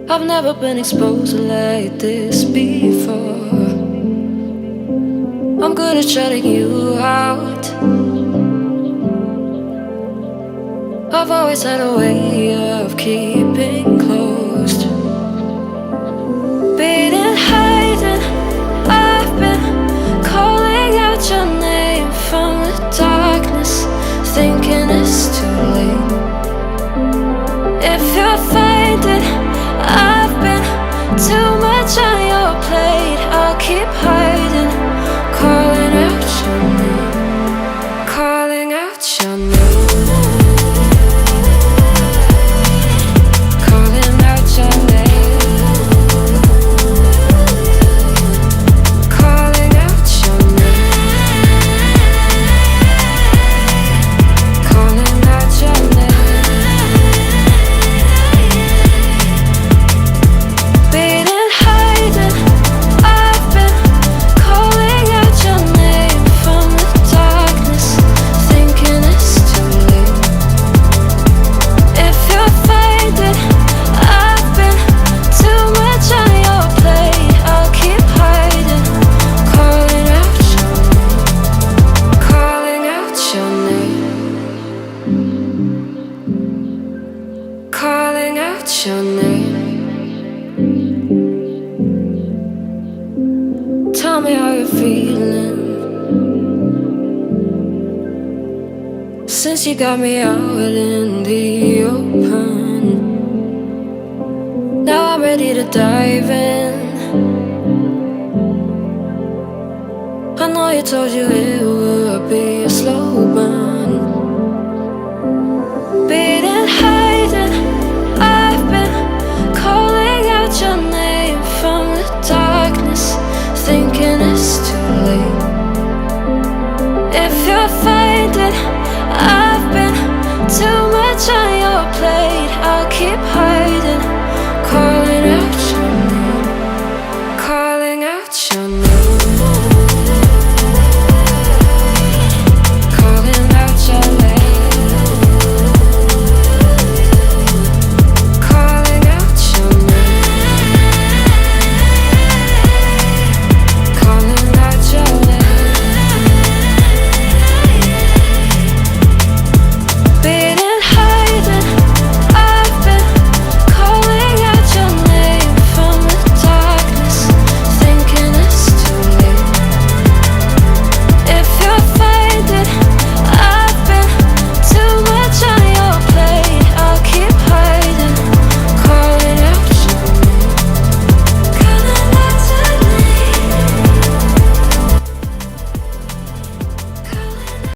I've never been exposed like this before. I'm good at shutting you out. I've always had a way of keeping closed. Beating, hiding, I've been calling out your name from the darkness, thinking it's too late. If you'll find it, I've been too much on your plate. I'll keep hiding, calling out your name, calling out your name. Calling out your name. Tell me how you're feeling, since you got me out in the open. Now I'm ready to dive in. I know you told you it would be a slow